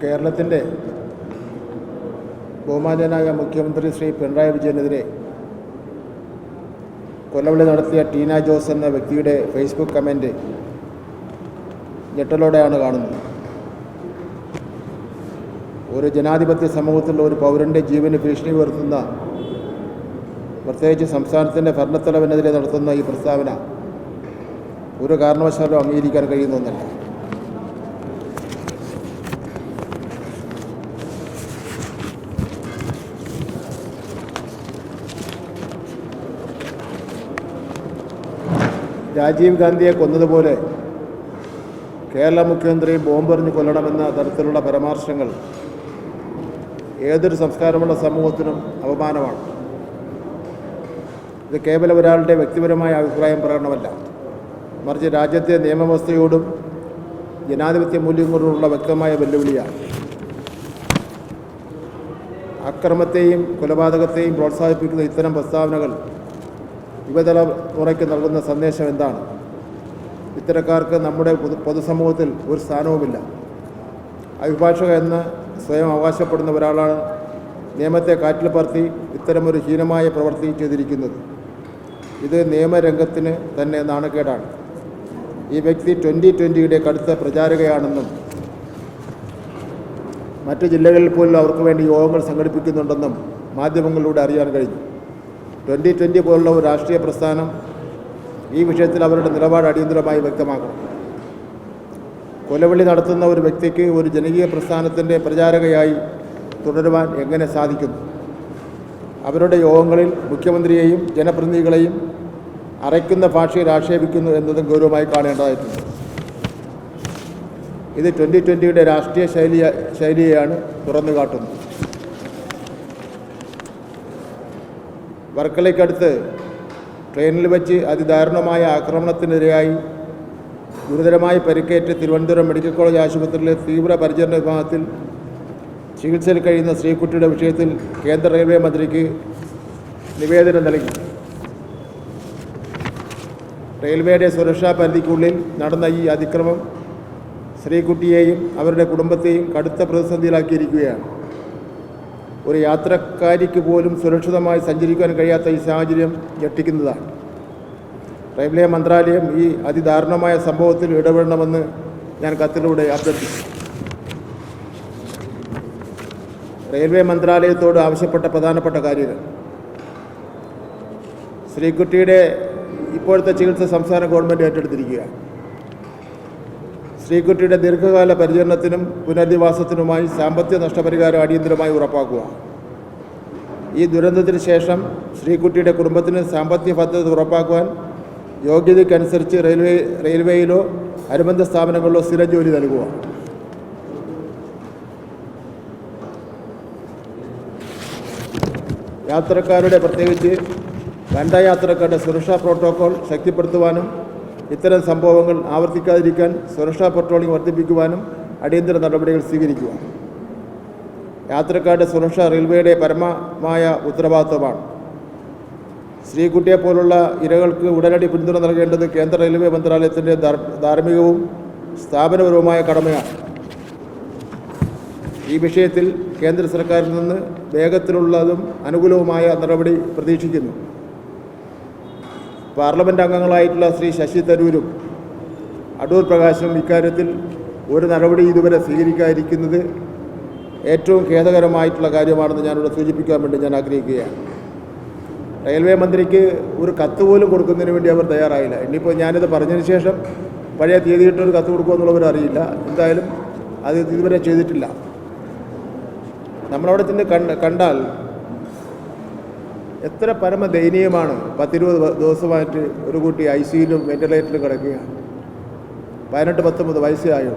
കേരളത്തിൻ്റെ ബഹുമാന്യനായ മുഖ്യമന്ത്രി ശ്രീ പിണറായി വിജയനെതിരെ കൊലവിളി നടത്തിയ ടീന ജോസ് എന്ന വ്യക്തിയുടെ ഫേസ്ബുക്ക് കമൻറ്റ് ഞെട്ടലോടെയാണ് കാണുന്നത്. ഒരു ജനാധിപത്യ സമൂഹത്തിലുള്ള ഒരു പൗരൻ്റെ ജീവന് ഭീഷണി ഉയർത്തുന്ന, പ്രത്യേകിച്ച് സംസ്ഥാനത്തിൻ്റെ ഭരണത്തലവനെതിരെ നടത്തുന്ന ഈ പ്രസ്താവന ഒരു കാരണവശാലും അംഗീകരിക്കാൻ കഴിയുന്ന ഒന്നല്ല. രാജീവ് ഗാന്ധിയെ കൊന്നതുപോലെ കേരള മുഖ്യമന്ത്രി ബോംബെറിഞ്ഞ് കൊല്ലണമെന്ന തരത്തിലുള്ള പരാമർശങ്ങൾ ഏതൊരു സംസ്കാരമുള്ള സമൂഹത്തിനും അപമാനമാണ്. ഇത് കേവലം ഒരാളുടെ വ്യക്തിപരമായ അഭിപ്രായം പ്രകടനമല്ല, മറിച്ച് രാജ്യത്തെ നിയമവ്യവസ്ഥയോടും ജനാധിപത്യ മൂല്യങ്ങളോടുള്ള വ്യക്തമായ വെല്ലുവിളിയാണ്. അക്രമത്തെയും കൊലപാതകത്തെയും പ്രോത്സാഹിപ്പിക്കുന്ന ഇത്തരം പ്രസ്താവനകൾ യുവതലമുറയ്ക്ക് നൽകുന്ന സന്ദേശം എന്താണ്? ഇത്തരക്കാർക്ക് നമ്മുടെ പൊതുസമൂഹത്തിൽ ഒരു സ്ഥാനവുമില്ല. അഭിഭാഷക എന്ന് സ്വയം അവകാശപ്പെടുന്ന ഒരാളാണ് നിയമത്തെ കാറ്റിൽ പറത്തി ഇത്തരമൊരു ഹീനമായ പ്രവൃത്തി ചെയ്തിരിക്കുന്നത്. ഇത് നിയമരംഗത്തിന് തന്നെ നാണക്കേടാണ്. ഈ വ്യക്തി 2020 കടുത്ത പ്രചാരകയാണെന്നും മറ്റ് ജില്ലകളിൽ പോലും അവർക്ക് വേണ്ടി യോഗങ്ങൾ സംഘടിപ്പിക്കുന്നുണ്ടെന്നും മാധ്യമങ്ങളിലൂടെ അറിയാൻ കഴിഞ്ഞു. 2020 പോലുള്ള ഒരു രാഷ്ട്രീയ പ്രസ്ഥാനം ഈ വിഷയത്തിൽ അവരുടെ നിലപാട് അടിയന്തരമായി വ്യക്തമാക്കണം. കൊലവിളി നടത്തുന്ന ഒരു വ്യക്തിക്ക് ഒരു ജനകീയ പ്രസ്ഥാനത്തിൻ്റെ പ്രചാരകയായി തുടരുവാൻ എങ്ങനെ സാധിക്കുന്നു? അവരുടെ യോഗങ്ങളിൽ മുഖ്യമന്ത്രിയെയും ജനപ്രതിനിധികളെയും അറയ്ക്കുന്ന ഭാഷയിൽ ആക്ഷേപിക്കുന്നു എന്നതും ഗൗരവമായി കാണേണ്ടതായിട്ടുണ്ട്. ഇത് 2020 രാഷ്ട്രീയ ശൈലിയെയാണ് തുറന്നു കാട്ടുന്നത്. വർക്കലയ്ക്കടുത്ത് ട്രെയിനിൽ വെച്ച് അതിദാരുണമായ ആക്രമണത്തിനിരയായി ഗുരുതരമായി പരിക്കേറ്റ് തിരുവനന്തപുരം മെഡിക്കൽ കോളേജ് ആശുപത്രിയിലെ തീവ്രപരിചരണ വിഭാഗത്തിൽ ചികിത്സയിൽ കഴിയുന്ന ശ്രീകുട്ടിയുടെ വിഷയത്തിൽ കേന്ദ്ര റെയിൽവേ മന്ത്രിക്ക് നിവേദനം നൽകി. റെയിൽവേയുടെ സുരക്ഷാ പരിധിക്കുള്ളിൽ നടന്ന ഈ അതിക്രമം ശ്രീകുട്ടിയെയും അവരുടെ കുടുംബത്തെയും കടുത്ത പ്രതിസന്ധിയിലാക്കിയിരിക്കുകയാണ്. ഒരു യാത്രക്കാരിക്ക് പോലും സുരക്ഷിതമായി സഞ്ചരിക്കാൻ കഴിയാത്ത ഈ സാഹചര്യം ഞെട്ടിക്കുന്നതാണ്. റെയിൽവേ മന്ത്രാലയം ഈ അതിദാരുണമായ സംഭവത്തിൽ ഇടപെടണമെന്ന് ഞാൻ കത്തിലൂടെ അഭ്യർത്ഥിച്ചു. റെയിൽവേ മന്ത്രാലയത്തോട് ആവശ്യപ്പെട്ട പ്രധാനപ്പെട്ട കാര്യങ്ങൾ: ശ്രീകുട്ടിയുടെ ഇപ്പോഴത്തെ ചികിത്സ സംസ്ഥാന ഗവൺമെൻറ് ഏറ്റെടുത്തിരിക്കുകയാണ്. ശ്രീകുട്ടിയുടെ ദീർഘകാല പരിചരണത്തിനും പുനരധിവാസത്തിനുമായി സാമ്പത്തിക നഷ്ടപരിഹാരം അടിയന്തരമായി ഉറപ്പാക്കുക. ഈ ദുരന്തത്തിന് ശേഷം ശ്രീകുട്ടിയുടെ കുടുംബത്തിന് സാമ്പത്തിക ഭദ്രത ഉറപ്പാക്കുവാൻ യോഗ്യതയ്ക്കനുസരിച്ച് റെയിൽവേയിലോ അനുബന്ധ സ്ഥാപനങ്ങളിലോ സ്ഥിര ജോലി നൽകുക. യാത്രക്കാരുടെ, പ്രത്യേകിച്ച് വനിതാ യാത്രക്കാരുടെ സുരക്ഷാ പ്രോട്ടോക്കോൾ ശക്തിപ്പെടുത്തുവാനും ഇത്തരം സംഭവങ്ങൾ ആവർത്തിക്കാതിരിക്കാൻ സുരക്ഷാ പട്രോളിംഗ് വർദ്ധിപ്പിക്കുവാനും അടിയന്തര നടപടികൾ സ്വീകരിക്കുക. യാത്രക്കാരുടെ സുരക്ഷ റെയിൽവേയുടെ പരമമായ ഉത്തരവാദിത്വമാണ്. ശ്രീകുട്ടിയെപ്പോലുള്ള ഇരകൾക്ക് ഉടനടി പിന്തുണ നൽകേണ്ടത് കേന്ദ്ര റെയിൽവേ മന്ത്രാലയത്തിൻ്റെ ധാർമ്മികവും സ്ഥാപനപരവുമായ കടമയാണ്. ഈ വിഷയത്തിൽ കേന്ദ്ര സർക്കാരിൽ നിന്ന് വേഗത്തിലുള്ളതും അനുകൂലവുമായ നടപടി പ്രതീക്ഷിക്കുന്നു. പാർലമെൻറ്റ് അംഗങ്ങളായിട്ടുള്ള ശ്രീ ശശി തരൂരും അടൂർ പ്രകാശും ഇക്കാര്യത്തിൽ ഒരു നടപടി ഇതുവരെ സ്വീകരിക്കാതിരിക്കുന്നത് ഏറ്റവും ഖേദകരമായിട്ടുള്ള കാര്യമാണെന്ന് ഞാനിവിടെ സൂചിപ്പിക്കാൻ വേണ്ടി ഞാൻ ആഗ്രഹിക്കുകയാണ്. റെയിൽവേ മന്ത്രിക്ക് ഒരു കത്ത് പോലും കൊടുക്കുന്നതിന് വേണ്ടി അവർ തയ്യാറായില്ല. ഇനിയിപ്പോൾ ഞാനിത് പറഞ്ഞതിന് ശേഷം പഴയ തീയതിയിട്ടൊരു കത്ത് കൊടുക്കുമെന്നുള്ളവർ അറിയില്ല. എന്തായാലും അത് ഇതുവരെ ചെയ്തിട്ടില്ല. നമ്മളവിടെ ചെന്ന് കണ്ടാൽ എത്ര പരമദയനീയമാണ്. 10-20 ദിവസമായിട്ട് ഒരു കുട്ടി ICUയിലും വെന്റിലേറ്ററിലും കിടക്കുകയാണ്. 18-19 വയസ്സേ ആയോ.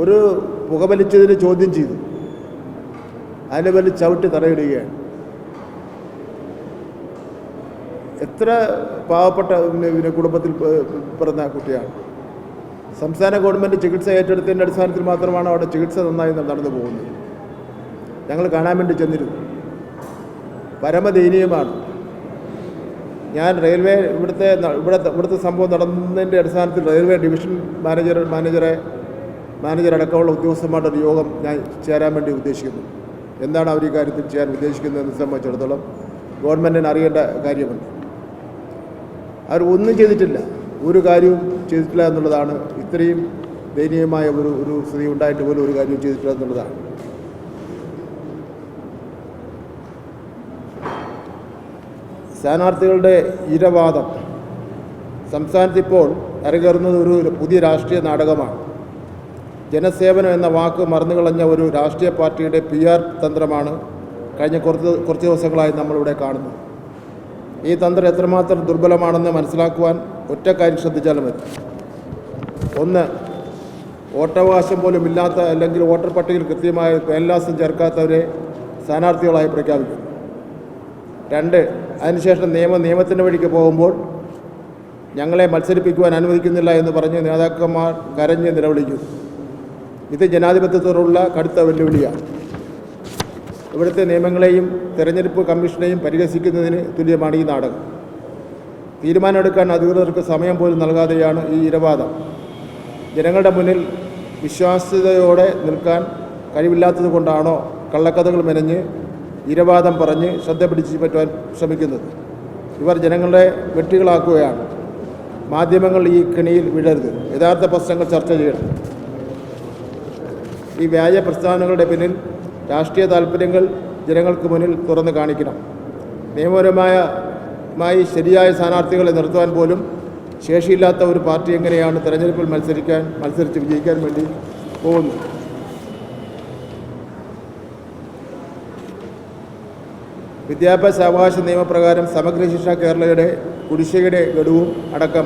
ഒരു പുകവലിച്ചതിന് ചോദ്യം ചെയ്തു, അതിൻ്റെ പേരിൽ ചവിട്ടി തറയിടുകയാണ്. എത്ര പാവപ്പെട്ട കുടുംബത്തിൽ പിറന്ന കുട്ടിയാണ്. സംസ്ഥാന ഗവൺമെൻറ് ചികിത്സ ഏറ്റെടുത്തതിൻ്റെ അടിസ്ഥാനത്തിൽ മാത്രമാണ് അവിടെ ചികിത്സ നന്നായി നടന്നു പോകുന്നത്. ഞങ്ങൾ കാണാൻ വേണ്ടി ചെന്നിരുന്നു. പരമദയനീയമാണ്. ഞാൻ റെയിൽവേ ഇവിടുത്തെ സംഭവം നടന്നതിൻ്റെ അടിസ്ഥാനത്തിൽ റെയിൽവേ ഡിവിഷൻ മാനേജറെ മാനേജർ അടക്കമുള്ള ഉദ്യോഗസ്ഥന്മാരുടെ ഒരു യോഗം ഞാൻ ചേരാൻ വേണ്ടി ഉദ്ദേശിക്കുന്നു. എന്താണ് അവർ ഈ കാര്യത്തിൽ ചെയ്യാൻ ഉദ്ദേശിക്കുന്നതെന്ന് സംബന്ധിച്ചിടത്തോളം ഗവൺമെൻറ്റിന് അറിയേണ്ട കാര്യമുണ്ട്. അവർ ഒന്നും ചെയ്തിട്ടില്ല, ഒരു കാര്യവും ചെയ്തിട്ടില്ല എന്നുള്ളതാണ്. ഇത്രയും ദയനീയമായ ഒരു സ്ഥിതി ഉണ്ടായിട്ട് പോലും ഒരു കാര്യവും ചെയ്തിട്ടില്ല എന്നുള്ളതാണ്. സ്ഥാനാർത്ഥികളുടെ ഇരവാദം സംസ്ഥാനത്തിപ്പോൾ അരകേറുന്നത് ഒരു പുതിയ രാഷ്ട്രീയ നാടകമാണ്. ജനസേവനം എന്ന വാക്ക് മറന്നുകളഞ്ഞ ഒരു രാഷ്ട്രീയ പാർട്ടിയുടെ PR തന്ത്രമാണ് കഴിഞ്ഞ കുറച്ച് ദിവസങ്ങളായി നമ്മളിവിടെ കാണുന്നത്. ഈ തന്ത്രം എത്രമാത്രം ദുർബലമാണെന്ന് മനസ്സിലാക്കുവാൻ ഒറ്റ കാര്യം ശ്രദ്ധിച്ചാലും മതി. ഒന്ന്, വോട്ടവകാശം പോലും ഇല്ലാത്ത അല്ലെങ്കിൽ വോട്ടർ പട്ടികയിൽ കൃത്യമായ മേൽവിലാസം ചേർക്കാത്തവരെ സ്ഥാനാർത്ഥികളായി പ്രഖ്യാപിക്കും. രണ്ട്, അതിനുശേഷം നിയമത്തിൻ്റെ വഴിക്ക് പോകുമ്പോൾ ഞങ്ങളെ മത്സരിപ്പിക്കുവാൻ അനുവദിക്കുന്നില്ല എന്ന് പറഞ്ഞ് നേതാക്കന്മാർ കരഞ്ഞ് നിലവിളിക്കും. ഇത് ജനാധിപത്യത്തോടുള്ള കടുത്ത വെല്ലുവിളിയാണ്. ഇവിടുത്തെ നിയമങ്ങളെയും തെരഞ്ഞെടുപ്പ് കമ്മീഷനെയും പരിഹസിക്കുന്നതിന് തുല്യമാണ് ഈ നാടകം. തീരുമാനമെടുക്കാൻ അധികൃതർക്ക് സമയം പോലും നൽകാതെയാണ് ഈ ഇരവാദം. ജനങ്ങളുടെ മുന്നിൽ വിശ്വാസ്യതയോടെ നിൽക്കാൻ കഴിവില്ലാത്തത് കൊണ്ടാണോ കള്ളക്കഥകൾ മെനഞ്ഞ് ഇരവാദം പറഞ്ഞ് ശ്രദ്ധ പിടിച്ചു പറ്റുവാൻ ശ്രമിക്കുന്നത്? ഇവർ ജനങ്ങളെ വെട്ടികളാക്കുകയാണ്. മാധ്യമങ്ങൾ ഈ കെണിയിൽ വീഴരുത്. യഥാർത്ഥ പ്രശ്നങ്ങൾ ചർച്ച ചെയ്യണം. ഈ വ്യാജ പ്രസ്താവനകളുടെ പിന്നിൽ രാഷ്ട്രീയ താൽപ്പര്യങ്ങൾ ജനങ്ങൾക്ക് മുന്നിൽ തുറന്ന് കാണിക്കണം. നിയമപരമായി ശരിയായ സ്ഥാനാർത്ഥികളെ നിർത്തുവാൻ പോലും ശേഷിയില്ലാത്ത ഒരു പാർട്ടി എങ്ങനെയാണ് തെരഞ്ഞെടുപ്പിൽ മത്സരിച്ച് വിജയിക്കാൻ വേണ്ടി പോകുന്നത്? വിദ്യാഭ്യാസ അവകാശ നിയമപ്രകാരം സമഗ്ര ശിക്ഷ കേരളയുടെ കുടിശ്ശികയുടെ ഗഡുവും അടക്കം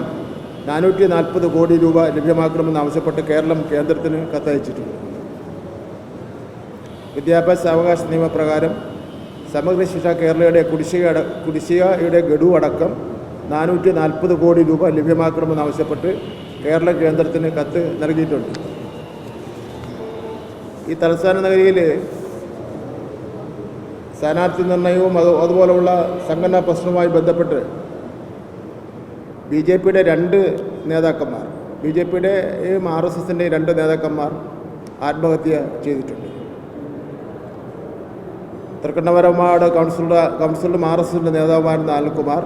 440 കോടി രൂപ ലഭ്യമാക്കണമെന്നാവശ്യപ്പെട്ട് കേരളം കേന്ദ്രത്തിന് കത്തയച്ചിട്ടുണ്ട്. വിദ്യാഭ്യാസ അവകാശ നിയമപ്രകാരം സമഗ്ര ശിക്ഷ കേരളയുടെ കുടിശ്ശികയുടെ ഗഡു അടക്കം 440 കോടി രൂപ ലഭ്യമാക്കണമെന്നാവശ്യപ്പെട്ട് കേരള കേന്ദ്രത്തിന് കത്ത് നൽകിയിട്ടുണ്ട്. ഈ തലസ്ഥാന നഗരിയിൽ സ്ഥാനാർത്ഥി നിർണയവും അതുപോലെയുള്ള സംഘടനാ പ്രശ്നവുമായി ബന്ധപ്പെട്ട് BJPയുടെ 2 നേതാക്കന്മാർ, BJPയുടെയും RSSൻ്റെയും 2 നേതാക്കന്മാർ ആത്മഹത്യ ചെയ്തിട്ടുണ്ട്. തൃക്കണ്ണപരമാട് കൗൺസിലറും RSSൻ്റെ നേതാവുമായിരുന്ന അനിൽകുമാർ,